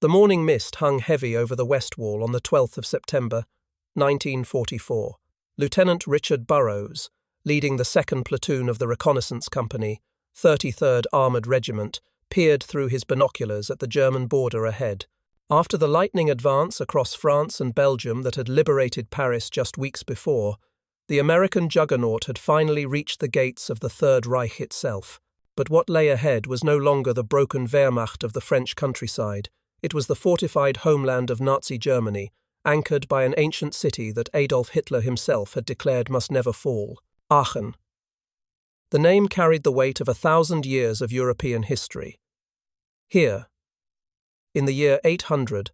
The morning mist hung heavy over the west wall on the 12th of September, 1944. Lieutenant Richard Burrows, leading the 2nd Platoon of the Reconnaissance Company, 33rd Armoured Regiment, peered through his binoculars at the German border ahead. After the lightning advance across France and Belgium that had liberated Paris just weeks before, the American juggernaut had finally reached the gates of the Third Reich itself. But what lay ahead was no longer the broken Wehrmacht of the French countryside. It was the fortified homeland of Nazi Germany, anchored by an ancient city that Adolf Hitler himself had declared must never fall, Aachen. The name carried the weight of 1,000 years of European history. Here, in the year 800,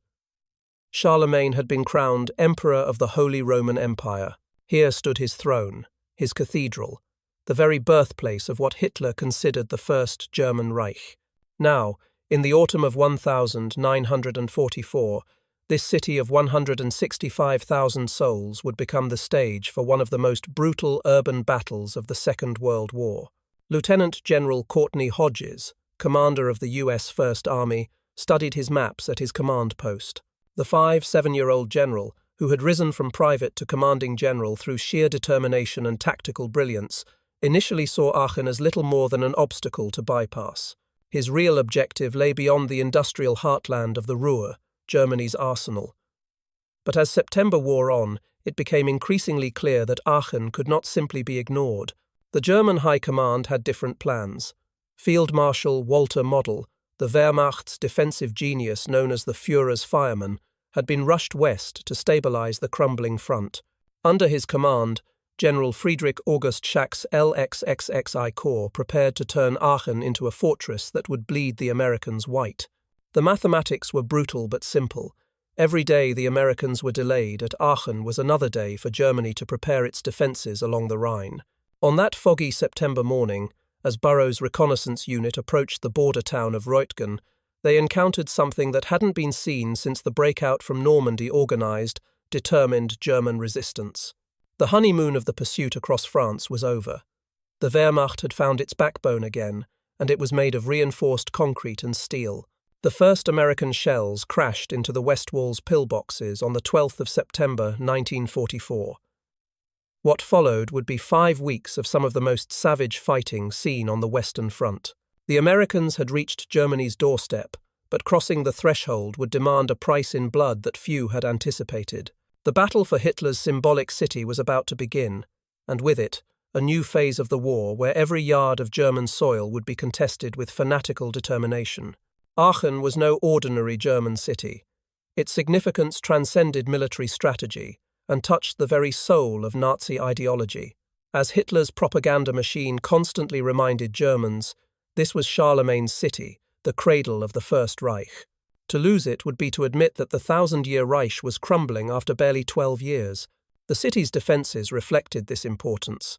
Charlemagne had been crowned Emperor of the Holy Roman Empire. Here stood his throne, his cathedral, the very birthplace of what Hitler considered the First German Reich. Now, in the autumn of 1944, this city of 165,000 souls would become the stage for one of the most brutal urban battles of the Second World War. Lieutenant General Courtney Hodges, commander of the U.S. First Army, studied his maps at his command post. The 7-year-old general, who had risen from private to commanding general through sheer determination and tactical brilliance, initially saw Aachen as little more than an obstacle to bypass. His real objective lay beyond the industrial heartland of the Ruhr, Germany's arsenal. But as September wore on, it became increasingly clear that Aachen could not simply be ignored. The German High Command had different plans. Field Marshal Walter Model, the Wehrmacht's defensive genius known as the Führer's fireman, had been rushed west to stabilize the crumbling front. Under his command, General Friedrich August Schack's LXXXI Corps prepared to turn Aachen into a fortress that would bleed the Americans white. The mathematics were brutal but simple. Every day the Americans were delayed at Aachen was another day for Germany to prepare its defenses along the Rhine. On that foggy September morning, as Burrows' reconnaissance unit approached the border town of Reutgen, they encountered something that hadn't been seen since the breakout from Normandy organized, determined German resistance. The honeymoon of the pursuit across France was over. The Wehrmacht had found its backbone again, and it was made of reinforced concrete and steel. The first American shells crashed into the West Wall's pillboxes on the 12th of September 1944. What followed would be 5 weeks of some of the most savage fighting seen on the Western Front. The Americans had reached Germany's doorstep, but crossing the threshold would demand a price in blood that few had anticipated. The battle for Hitler's symbolic city was about to begin, and with it, a new phase of the war where every yard of German soil would be contested with fanatical determination. Aachen was no ordinary German city. Its significance transcended military strategy and touched the very soul of Nazi ideology. As Hitler's propaganda machine constantly reminded Germans, this was Charlemagne's city, the cradle of the First Reich. To lose it would be to admit that the 1,000-year Reich was crumbling after barely 12 years. The city's defences reflected this importance.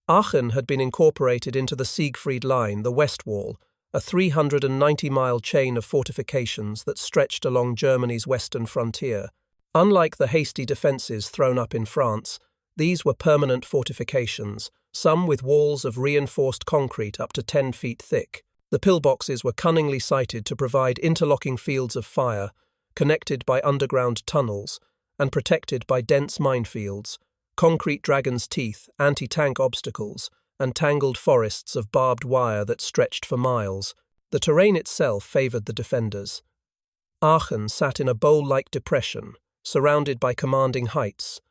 Aachen had been incorporated into the Siegfried Line, the West Wall, a 390-mile chain of fortifications that stretched along Germany's western frontier. Unlike the hasty defences thrown up in France, these were permanent fortifications, some with walls of reinforced concrete up to 10 feet thick. The pillboxes were cunningly sited to provide interlocking fields of fire, connected by underground tunnels, and protected by dense minefields, concrete dragon's teeth, anti-tank obstacles, and tangled forests of barbed wire that stretched for miles. The terrain itself favoured the defenders. Aachen sat in a bowl-like depression, surrounded by commanding heights.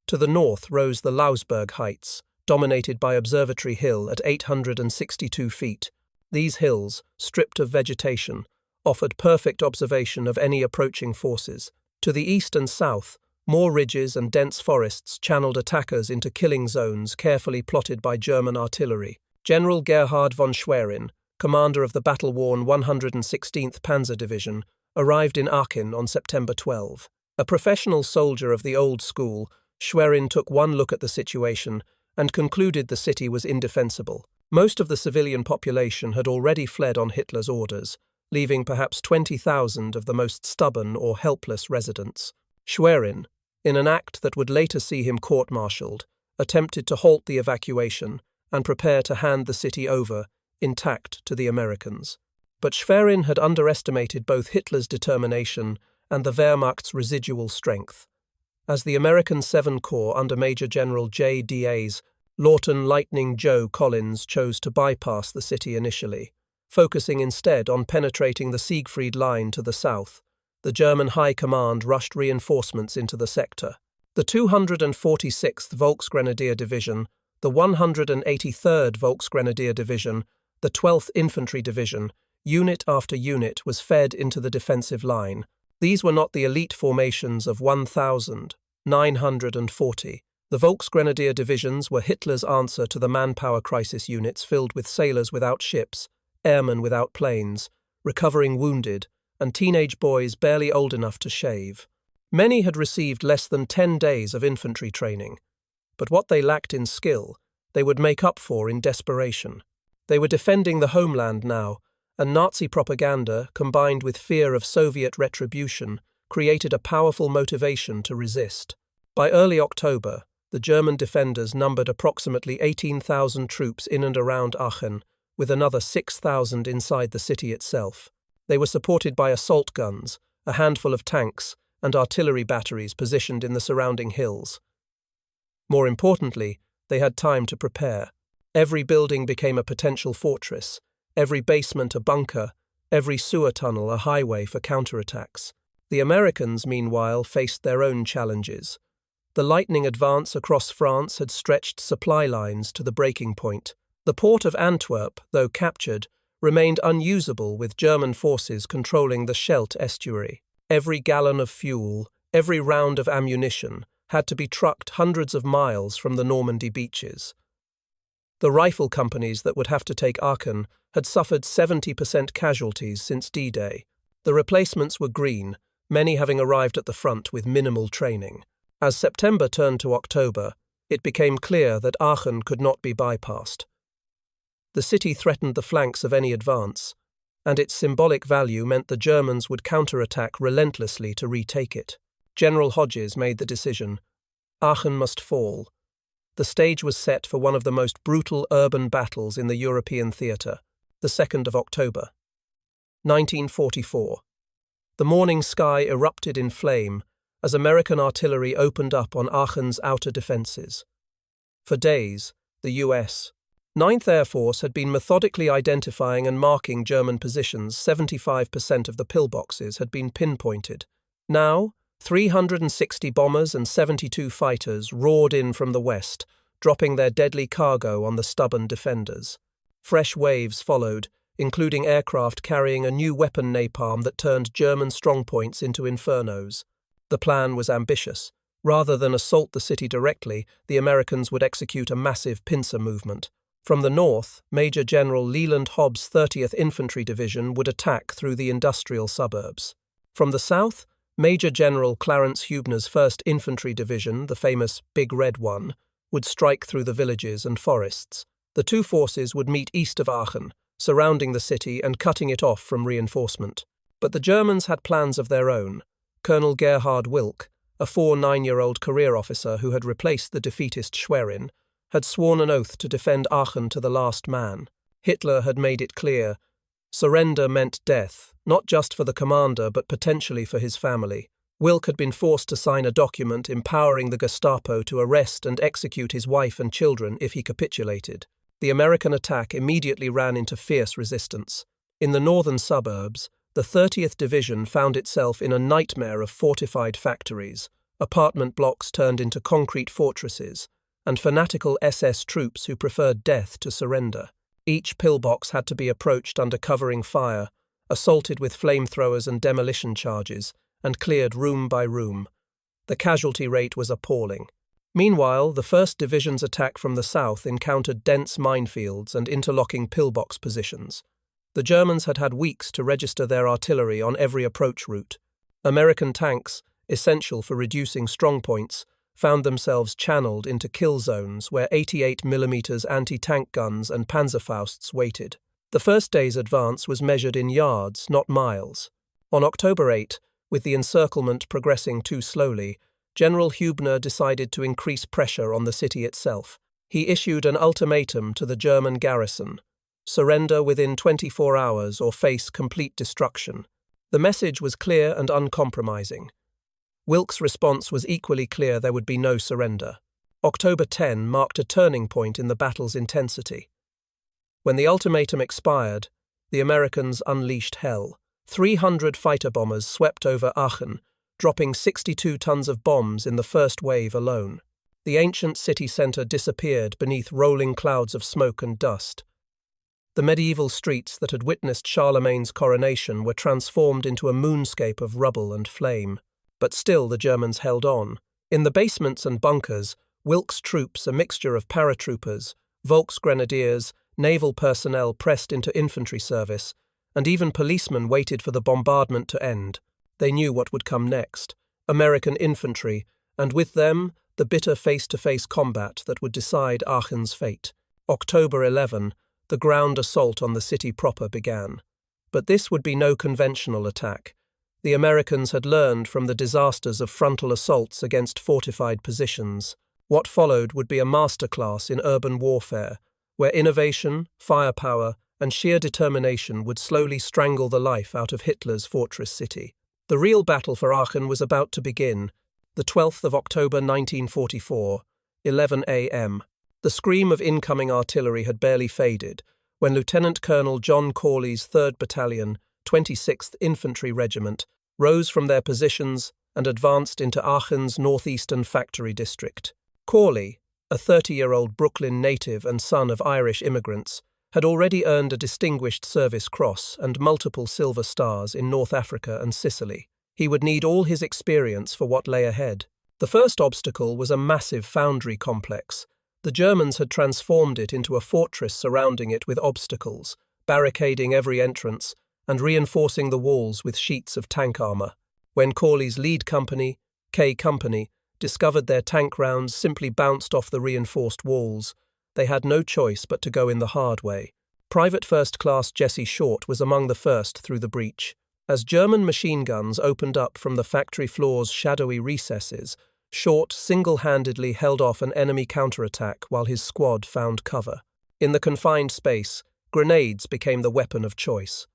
To the north rose the Lausberg Heights, dominated by Observatory Hill at 862 feet. These hills, stripped of vegetation, offered perfect observation of any approaching forces. To the east and south, more ridges and dense forests channeled attackers into killing zones carefully plotted by German artillery. General Gerhard von Schwerin, commander of the battle-worn 116th Panzer Division, arrived in Aachen on September 12. A professional soldier of the old school, Schwerin took one look at the situation and concluded the city was indefensible. Most of the civilian population had already fled on Hitler's orders, leaving perhaps 20,000 of the most stubborn or helpless residents. Schwerin, in an act that would later see him court-martialed, attempted to halt the evacuation and prepare to hand the city over, intact, to the Americans. But Schwerin had underestimated both Hitler's determination and the Wehrmacht's residual strength. As the American 7 Corps under Major General J.D.A.'s Lawton Lightning Joe Collins chose to bypass the city initially, focusing instead on penetrating the Siegfried Line to the south. The German High Command rushed reinforcements into the sector. The 246th Volksgrenadier Division, the 183rd Volksgrenadier Division, the 12th Infantry Division, unit after unit was fed into the defensive line. These were not the elite formations of 1,940. The Volksgrenadier divisions were Hitler's answer to the manpower crisis units filled with sailors without ships, airmen without planes, recovering wounded, and teenage boys barely old enough to shave. Many had received less than 10 days of infantry training, but what they lacked in skill, they would make up for in desperation. They were defending the homeland now, and Nazi propaganda, combined with fear of Soviet retribution, created a powerful motivation to resist. By early October, the German defenders numbered approximately 18,000 troops in and around Aachen, with another 6,000 inside the city itself. They were supported by assault guns, a handful of tanks, and artillery batteries positioned in the surrounding hills. More importantly, they had time to prepare. Every building became a potential fortress, every basement a bunker, every sewer tunnel a highway for counterattacks. The Americans, meanwhile, faced their own challenges. The lightning advance across France had stretched supply lines to the breaking point. The port of Antwerp, though captured, remained unusable with German forces controlling the Scheldt estuary. Every gallon of fuel, every round of ammunition, had to be trucked hundreds of miles from the Normandy beaches. The rifle companies that would have to take Aachen had suffered 70% casualties since D-Day. The replacements were green, many having arrived at the front with minimal training. As September turned to October, it became clear that Aachen could not be bypassed. The city threatened the flanks of any advance, and its symbolic value meant the Germans would counterattack relentlessly to retake it. General Hodges made the decision. Aachen must fall. The stage was set for one of the most brutal urban battles in the European theatre, the 2nd of October. 1944. The morning sky erupted in flame as American artillery opened up on Aachen's outer defences. For days, the U.S. 9th Air Force had been methodically identifying and marking German positions. 75% of the pillboxes had been pinpointed. Now, 360 bombers and 72 fighters roared in from the west, dropping their deadly cargo on the stubborn defenders. Fresh waves followed, including aircraft carrying a new weapon napalm that turned German strongpoints into infernos. The plan was ambitious. Rather than assault the city directly, the Americans would execute a massive pincer movement. From the north, Major General Leland Hobbs' 30th Infantry Division would attack through the industrial suburbs. From the south, Major General Clarence Huebner's 1st Infantry Division, the famous Big Red One, would strike through the villages and forests. The two forces would meet east of Aachen, surrounding the city and cutting it off from reinforcement. But the Germans had plans of their own. Colonel Gerhard Wilck, a 9-year-old career officer who had replaced the defeatist Schwerin, had sworn an oath to defend Aachen to the last man. Hitler had made it clear. Surrender meant death, not just for the commander but potentially for his family. Wilck had been forced to sign a document empowering the Gestapo to arrest and execute his wife and children if he capitulated. The American attack immediately ran into fierce resistance. In the northern suburbs, the 30th Division found itself in a nightmare of fortified factories, apartment blocks turned into concrete fortresses, and fanatical SS troops who preferred death to surrender. Each pillbox had to be approached under covering fire, assaulted with flamethrowers and demolition charges, and cleared room by room. The casualty rate was appalling. Meanwhile, the 1st Division's attack from the south encountered dense minefields and interlocking pillbox positions. The Germans had had weeks to register their artillery on every approach route. American tanks, essential for reducing strongpoints, found themselves channeled into kill zones where 88mm anti-tank guns and Panzerfausts waited. The first day's advance was measured in yards, not miles. On October 8, with the encirclement progressing too slowly, General Huebner decided to increase pressure on the city itself. He issued an ultimatum to the German garrison. surrender within 24 hours or face complete destruction. The message was clear and uncompromising. Wilck's response was equally clear: there would be no surrender. October 10 marked a turning point in the battle's intensity. When the ultimatum expired, the Americans unleashed hell. 300 fighter bombers swept over Aachen, dropping 62 tons of bombs in the first wave alone. The ancient city centre disappeared beneath rolling clouds of smoke and dust. The medieval streets that had witnessed Charlemagne's coronation were transformed into a moonscape of rubble and flame. But still the Germans held on. In the basements and bunkers, Wilck's troops, a mixture of paratroopers, Volksgrenadiers, naval personnel pressed into infantry service, and even policemen waited for the bombardment to end. They knew what would come next: American infantry, and with them, the bitter face-to-face combat that would decide Aachen's fate. October 11, the ground assault on the city proper began. But this would be no conventional attack. The Americans had learned from the disasters of frontal assaults against fortified positions. What followed would be a masterclass in urban warfare, where innovation, firepower, and sheer determination would slowly strangle the life out of Hitler's fortress city. The real battle for Aachen was about to begin. The 12th of October 1944, 11 a.m. The scream of incoming artillery had barely faded when Lieutenant Colonel John Corley's 3rd Battalion, 26th Infantry Regiment, rose from their positions and advanced into Aachen's northeastern factory district. Corley, a 30-year-old Brooklyn native and son of Irish immigrants, had already earned a Distinguished Service Cross and multiple Silver Stars in North Africa and Sicily. He would need all his experience for what lay ahead. The first obstacle was a massive foundry complex. The Germans had transformed it into a fortress surrounding it with obstacles, barricading every entrance, and reinforcing the walls with sheets of tank armor. When Corley's lead company, K Company, discovered their tank rounds simply bounced off the reinforced walls, they had no choice but to go in the hard way. Private First Class Jesse Short was among the first through the breach. As German machine guns opened up from the factory floor's shadowy recesses, Short single-handedly held off an enemy counterattack while his squad found cover. In the confined space, grenades became the weapon of choice.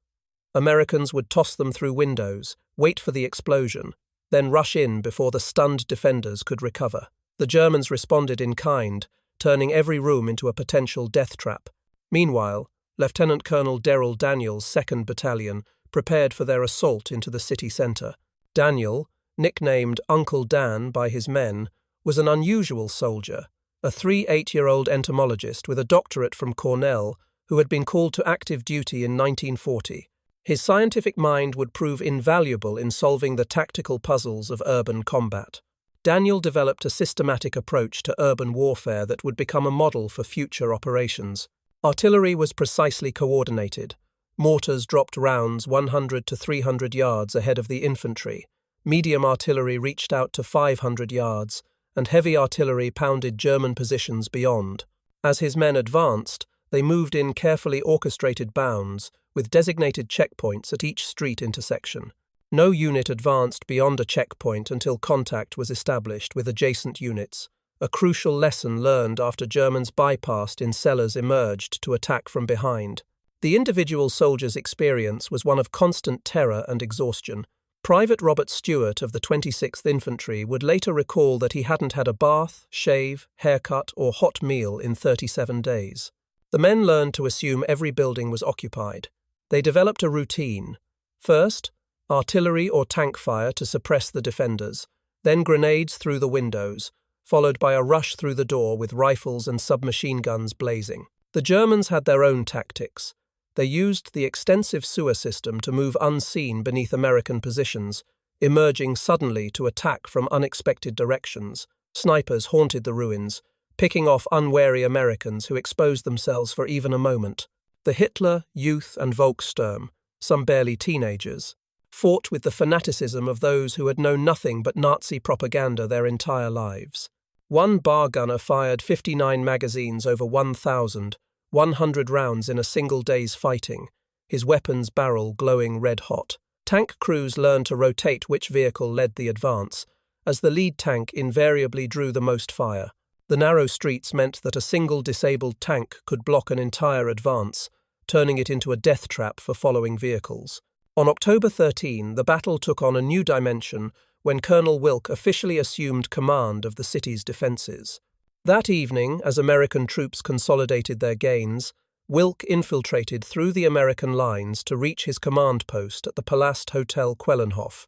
Americans would toss them through windows, wait for the explosion, then rush in before the stunned defenders could recover. The Germans responded in kind, turning every room into a potential death trap. Meanwhile, Lieutenant Colonel Darrell Daniel's 2nd Battalion prepared for their assault into the city centre. Daniel, nicknamed Uncle Dan by his men, was an unusual soldier, a 38-year-old entomologist with a doctorate from Cornell who had been called to active duty in 1940. His scientific mind would prove invaluable in solving the tactical puzzles of urban combat. Daniel developed a systematic approach to urban warfare that would become a model for future operations. Artillery was precisely coordinated. Mortars dropped rounds 100 to 300 yards ahead of the infantry. Medium artillery reached out to 500 yards, and heavy artillery pounded German positions beyond. As his men advanced, they moved in carefully orchestrated bounds, with designated checkpoints at each street intersection. No unit advanced beyond a checkpoint until contact was established with adjacent units, a crucial lesson learned after Germans bypassed in cellars emerged to attack from behind. The individual soldier's experience was one of constant terror and exhaustion. Private Robert Stewart of the 26th Infantry would later recall that he hadn't had a bath, shave, haircut, or hot meal in 37 days. The men learned to assume every building was occupied. They developed a routine. First, artillery or tank fire to suppress the defenders, then grenades through the windows, followed by a rush through the door with rifles and submachine guns blazing. The Germans had their own tactics. They used the extensive sewer system to move unseen beneath American positions, emerging suddenly to attack from unexpected directions. Snipers haunted the ruins, picking off unwary Americans who exposed themselves for even a moment. The Hitler, Youth, and Volkssturm, some barely teenagers, fought with the fanaticism of those who had known nothing but Nazi propaganda their entire lives. One bar gunner fired 59 magazines over 1,100 rounds in a single day's fighting, his weapon's barrel glowing red-hot. Tank crews learned to rotate which vehicle led the advance, as the lead tank invariably drew the most fire. The narrow streets meant that a single disabled tank could block an entire advance, turning it into a death trap for following vehicles. On October 13, the battle took on a new dimension when Colonel Wilck officially assumed command of the city's defenses. That evening, as American troops consolidated their gains, Wilck infiltrated through the American lines to reach his command post at the Palast Hotel Quellenhof.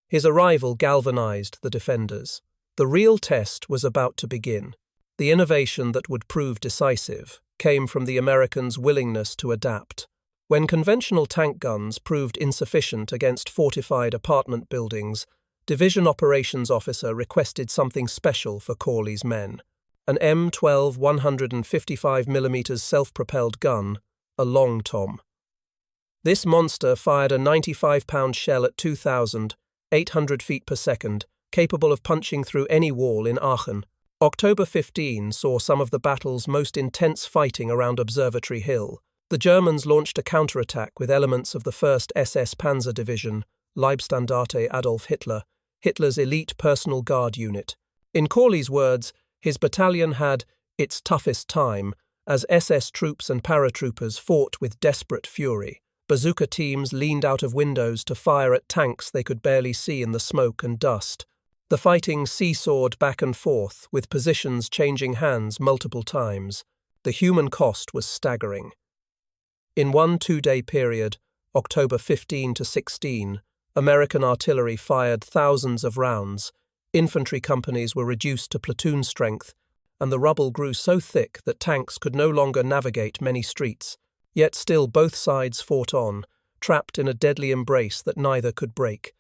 His arrival galvanized the defenders. The real test was about to begin. The innovation that would prove decisive came from the Americans' willingness to adapt. When conventional tank guns proved insufficient against fortified apartment buildings, Division Operations Officer requested something special for Corley's men. An M12 155mm self-propelled gun, a long tom. This monster fired a 95-pound shell at 2,800 feet per second, capable of punching through any wall in Aachen. October 15 saw some of the battle's most intense fighting around Observatory Hill. The Germans launched a counterattack with elements of the 1st SS Panzer Division, Leibstandarte Adolf Hitler, Hitler's elite personal guard unit. In Corley's words, his battalion had its toughest time, as SS troops and paratroopers fought with desperate fury. Bazooka teams leaned out of windows to fire at tanks they could barely see in the smoke and dust. The fighting seesawed back and forth, with positions changing hands multiple times. The human cost was staggering. In one 2-day period, October 15 to 16, American artillery fired thousands of rounds, infantry companies were reduced to platoon strength, and the rubble grew so thick that tanks could no longer navigate many streets. Yet still both sides fought on, trapped in a deadly embrace that neither could break.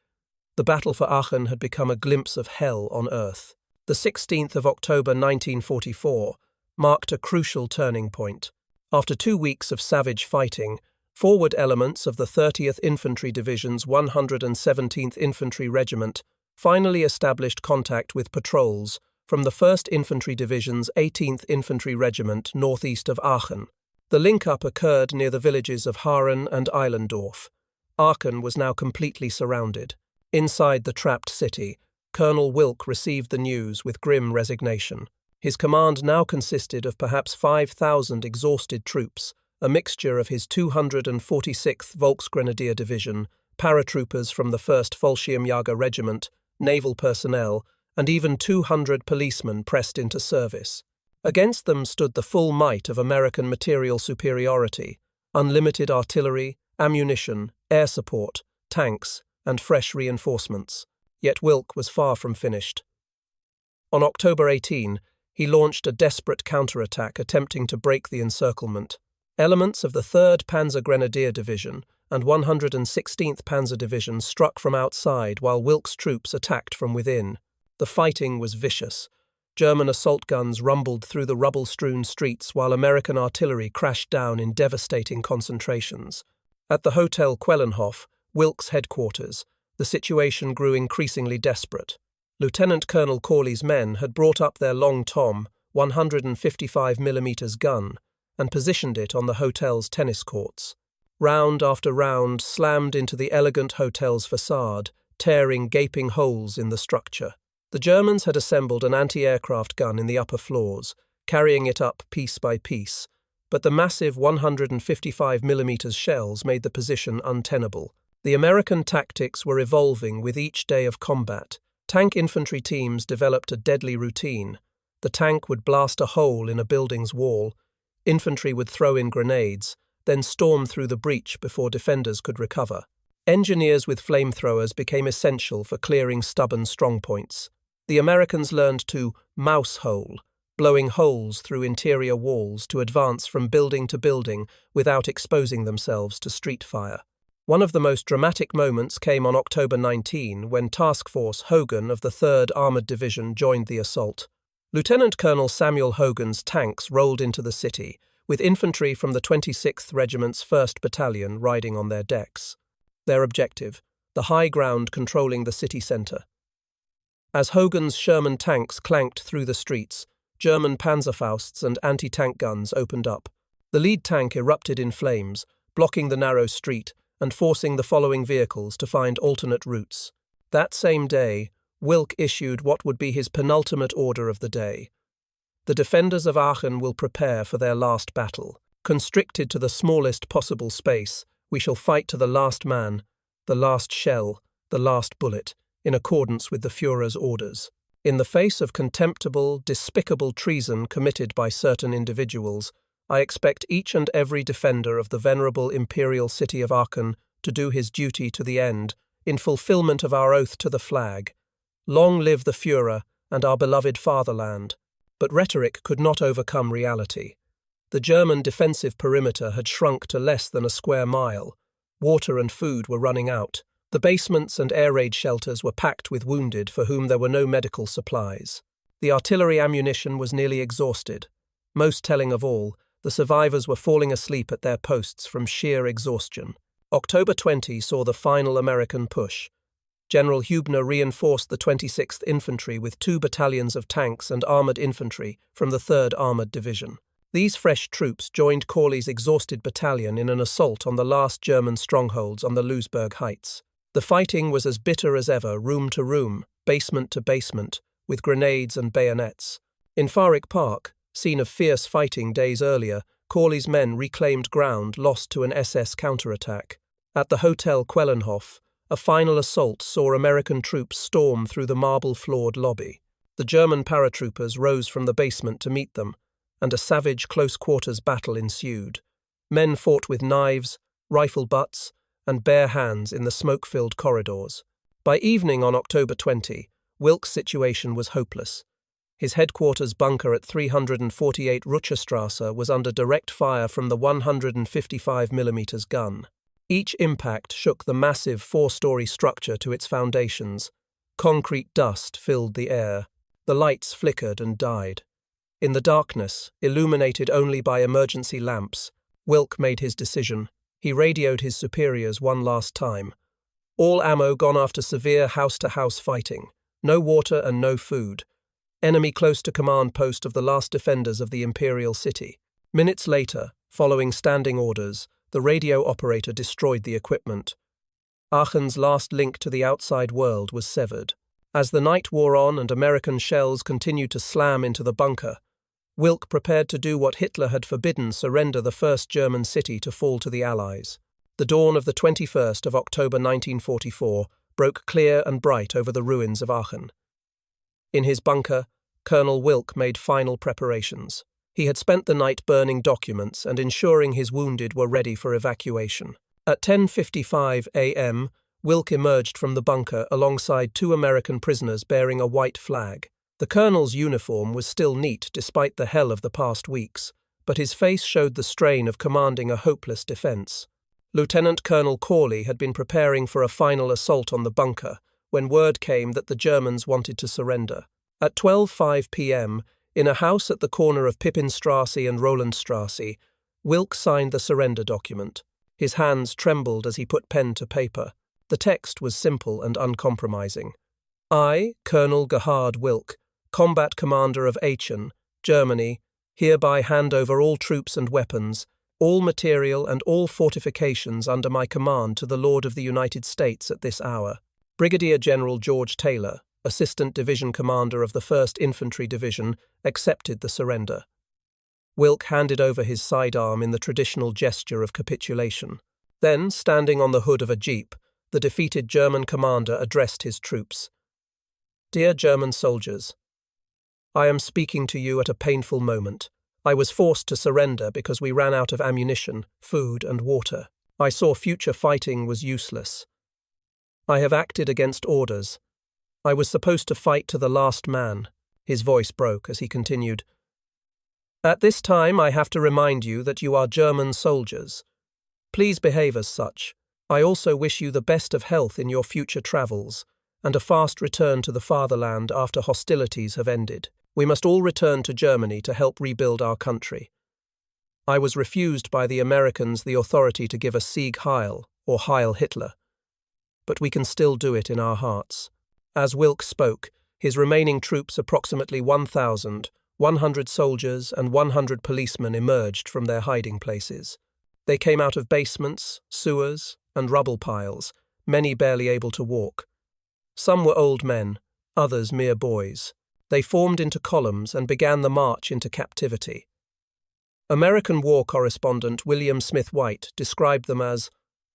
The battle for Aachen had become a glimpse of hell on earth. The 16th of October 1944 marked a crucial turning point. After 2 weeks of savage fighting, forward elements of the 30th Infantry Division's 117th Infantry Regiment finally established contact with patrols from the 1st Infantry Division's 18th Infantry Regiment northeast of Aachen. The link-up occurred near the villages of Haaren and Eilendorf. Aachen was now completely surrounded. Inside the trapped city, Colonel Wilck received the news with grim resignation. His command now consisted of perhaps 5,000 exhausted troops, a mixture of his 246th Volksgrenadier Division, paratroopers from the 1st Fallschirmjäger Regiment, naval personnel, and even 200 policemen pressed into service. Against them stood the full might of American material superiority, unlimited artillery, ammunition, air support, tanks, and fresh reinforcements. Yet Wilck was far from finished. On October 18, he launched a desperate counterattack attempting to break the encirclement. Elements of the 3rd Panzer Grenadier Division and 116th Panzer Division struck from outside while Wilck's troops attacked from within. The fighting was vicious. German assault guns rumbled through the rubble-strewn streets while American artillery crashed down in devastating concentrations. At the Hotel Quellenhof, Wilck's headquarters, the situation grew increasingly desperate. Lieutenant Colonel Corley's men had brought up their long tom, 155mm gun, and positioned it on the hotel's tennis courts. Round after round slammed into the elegant hotel's facade, tearing gaping holes in the structure. The Germans had assembled an anti-aircraft gun in the upper floors, carrying it up piece by piece, but the massive 155mm shells made the position untenable. The American tactics were evolving with each day of combat. Tank infantry teams developed a deadly routine. The tank would blast a hole in a building's wall, infantry would throw in grenades, then storm through the breach before defenders could recover. Engineers with flamethrowers became essential for clearing stubborn strongpoints. The Americans learned to mouse hole, blowing holes through interior walls to advance from building to building without exposing themselves to street fire. One of the most dramatic moments came on October 19 when Task Force Hogan of the 3rd Armoured Division joined the assault. Lieutenant Colonel Samuel Hogan's tanks rolled into the city, with infantry from the 26th Regiment's 1st Battalion riding on their decks. Their objective, the high ground controlling the city centre. As Hogan's Sherman tanks clanked through the streets, German Panzerfausts and anti-tank guns opened up. The lead tank erupted in flames, blocking the narrow street and forcing the following vehicles to find alternate routes. That same day, Wilck issued what would be his penultimate order of the day. The defenders of Aachen will prepare for their last battle. Constricted to the smallest possible space, we shall fight to the last man, the last shell, the last bullet, in accordance with the Führer's orders. In the face of contemptible, despicable treason committed by certain individuals, I expect each and every defender of the venerable imperial city of Aachen to do his duty to the end, in fulfillment of our oath to the flag. Long live the Führer and our beloved fatherland. But rhetoric could not overcome reality. The German defensive perimeter had shrunk to less than a square mile. Water and food were running out. The basements and air raid shelters were packed with wounded for whom there were no medical supplies. The artillery ammunition was nearly exhausted. Most telling of all, the survivors were falling asleep at their posts from sheer exhaustion. October 20 saw the final American push. General Hübner reinforced the 26th Infantry with 2 battalions of tanks and armoured infantry from the 3rd Armoured Division. These fresh troops joined Corley's exhausted battalion in an assault on the last German strongholds on the Lousberg Heights. The fighting was as bitter as ever, room to room, basement to basement, with grenades and bayonets. In Fahrig Park, scene of fierce fighting days earlier, Corley's men reclaimed ground lost to an SS counterattack. At the Hotel Quellenhof, a final assault saw American troops storm through the marble-floored lobby. The German paratroopers rose from the basement to meet them, and a savage close-quarters battle ensued. Men fought with knives, rifle butts, and bare hands in the smoke-filled corridors. By evening on October 20, Wilck's situation was hopeless. His headquarters bunker at 348 Rucherstrasse was under direct fire from the 155mm gun. Each impact shook the massive 4-story structure to its foundations. Concrete dust filled the air. The lights flickered and died. In the darkness, illuminated only by emergency lamps, Wilck made his decision. He radioed his superiors one last time. All ammo gone after severe house-to-house fighting. No water and no food. Enemy close to command post of the last defenders of the imperial city. Minutes later, following standing orders, the radio operator destroyed the equipment. Aachen's last link to the outside world was severed. As the night wore on and American shells continued to slam into the bunker, Wilck prepared to do what Hitler had forbidden: surrender the first German city to fall to the Allies. The dawn of the 21st of October 1944 broke clear and bright over the ruins of Aachen. In his bunker, Colonel Wilck made final preparations. He had spent the night burning documents and ensuring his wounded were ready for evacuation. At 10:55 a.m., Wilck emerged from the bunker alongside 2 American prisoners bearing a white flag. The colonel's uniform was still neat despite the hell of the past weeks, but his face showed the strain of commanding a hopeless defense. Lieutenant Colonel Corley had been preparing for a final assault on the bunker when word came that the Germans wanted to surrender. At 12:05 p.m., in a house at the corner of Pippinstrasse and Rolandstrasse, Wilck signed the surrender document. His hands trembled as he put pen to paper. The text was simple and uncompromising. I, Colonel Gerhard Wilck, Combat Commander of Aachen, Germany, hereby hand over all troops and weapons, all material and all fortifications under my command to the Lord of the United States at this hour. Brigadier General George Taylor, Assistant Division Commander of the 1st Infantry Division, accepted the surrender. Wilck handed over his sidearm in the traditional gesture of capitulation. Then, standing on the hood of a jeep, the defeated German commander addressed his troops. Dear German soldiers, I am speaking to you at a painful moment. I was forced to surrender because we ran out of ammunition, food, and water. I saw future fighting was useless. I have acted against orders. I was supposed to fight to the last man. His voice broke as he continued. At this time, I have to remind you that you are German soldiers. Please behave as such. I also wish you the best of health in your future travels, and a fast return to the fatherland after hostilities have ended. We must all return to Germany to help rebuild our country. I was refused by the Americans the authority to give a Sieg Heil, or Heil Hitler. But we can still do it in our hearts. As Wilck spoke, his remaining troops, approximately 1,100 soldiers and 100 policemen, emerged from their hiding places. They came out of basements, sewers, and rubble piles, many barely able to walk. Some were old men, others mere boys. They formed into columns and began the march into captivity. American war correspondent William Smith White described them as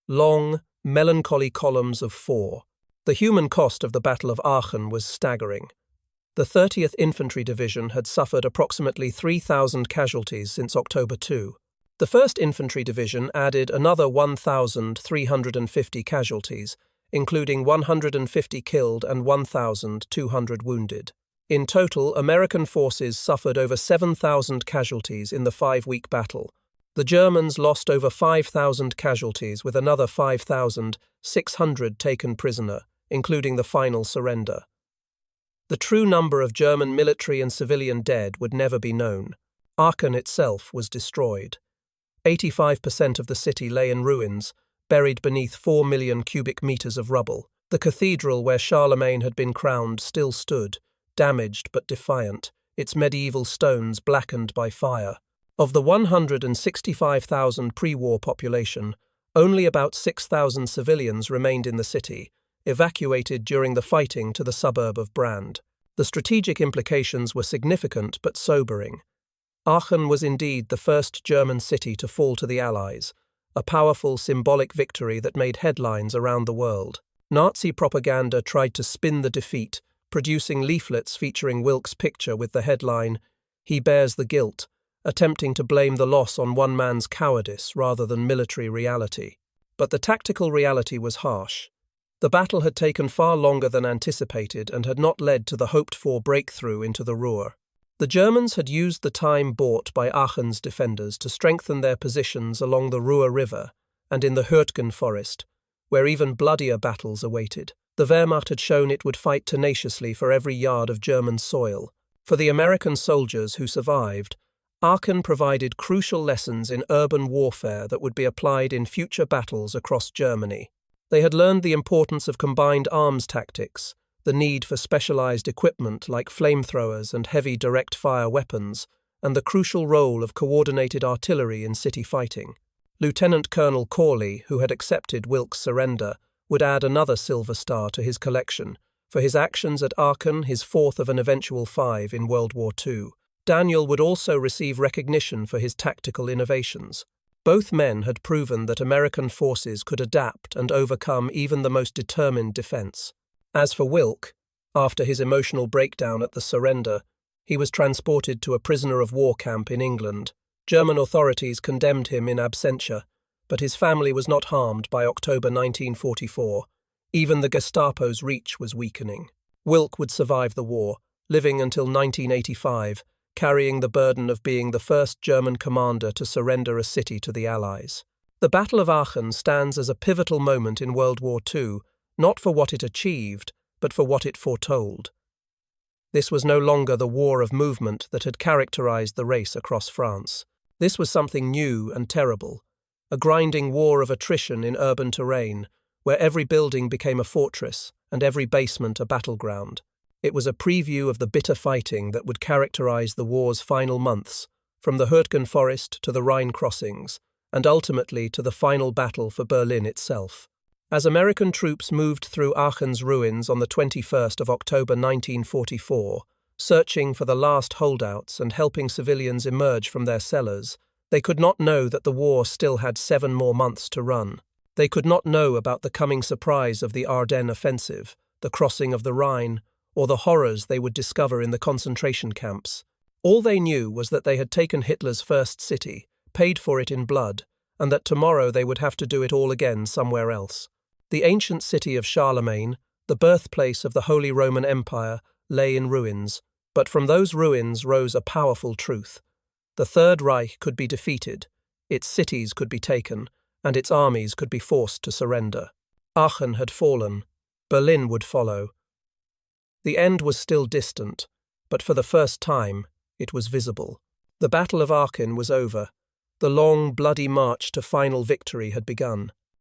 long, melancholy columns of four. The human cost of the Battle of Aachen was staggering. The 30th Infantry Division had suffered approximately 3,000 casualties since October 2. The 1st Infantry Division added another 1,350 casualties, including 150 killed and 1,200 wounded. In total, American forces suffered over 7,000 casualties in the 5-week battle. The Germans lost over 5,000 casualties, with another 5,600 taken prisoner, including the final surrender. The true number of German military and civilian dead would never be known. Aachen itself was destroyed. 85% of the city lay in ruins, buried beneath 4 million cubic meters of rubble. The cathedral where Charlemagne had been crowned still stood, damaged but defiant, its medieval stones blackened by fire. Of the 165,000 pre-war population, only about 6,000 civilians remained in the city, evacuated during the fighting to the suburb of Brand. The strategic implications were significant but sobering. Aachen was indeed the first German city to fall to the Allies, a powerful symbolic victory that made headlines around the world. Nazi propaganda tried to spin the defeat, producing leaflets featuring Wilck's picture with the headline, "He bears the guilt," attempting to blame the loss on one man's cowardice rather than military reality. But the tactical reality was harsh. The battle had taken far longer than anticipated and had not led to the hoped-for breakthrough into the Ruhr. The Germans had used the time bought by Aachen's defenders to strengthen their positions along the Ruhr River and in the Hürtgen forest, where even bloodier battles awaited. The Wehrmacht had shown it would fight tenaciously for every yard of German soil. For the American soldiers who survived, Aachen provided crucial lessons in urban warfare that would be applied in future battles across Germany. They had learned the importance of combined arms tactics, the need for specialized equipment like flamethrowers and heavy direct-fire weapons, and the crucial role of coordinated artillery in city fighting. Lieutenant Colonel Corley, who had accepted Wilck's surrender, would add another silver star to his collection for his actions at Aachen, his fourth of an eventual 5 in World War II. Daniel would also receive recognition for his tactical innovations. Both men had proven that American forces could adapt and overcome even the most determined defense. As for Wilck, after his emotional breakdown at the surrender, he was transported to a prisoner of war camp in England. German authorities condemned him in absentia, but his family was not harmed by October 1944. Even the Gestapo's reach was weakening. Wilck would survive the war, living until 1985, carrying the burden of being the first German commander to surrender a city to the Allies. The Battle of Aachen stands as a pivotal moment in World War II, not for what it achieved, but for what it foretold. This was no longer the war of movement that had characterized the race across France. This was something new and terrible, a grinding war of attrition in urban terrain, where every building became a fortress and every basement a battleground. It was a preview of the bitter fighting that would characterize the war's final months, from the Hürtgen forest to the Rhine crossings, and ultimately to the final battle for Berlin itself. As American troops moved through Aachen's ruins on the 21st of October 1944, searching for the last holdouts and helping civilians emerge from their cellars, they could not know that the war still had 7 more months to run. They could not know about the coming surprise of the Ardennes offensive, the crossing of the Rhine, or the horrors they would discover in the concentration camps. All they knew was that they had taken Hitler's first city, paid for it in blood, and that tomorrow they would have to do it all again somewhere else. The ancient city of Charlemagne, the birthplace of the Holy Roman Empire, lay in ruins, but from those ruins rose a powerful truth. The Third Reich could be defeated, its cities could be taken, and its armies could be forced to surrender. Aachen had fallen. Berlin would follow. The end was still distant, but for the first time, it was visible. The Battle of Aachen was over. The long, bloody march to final victory had begun.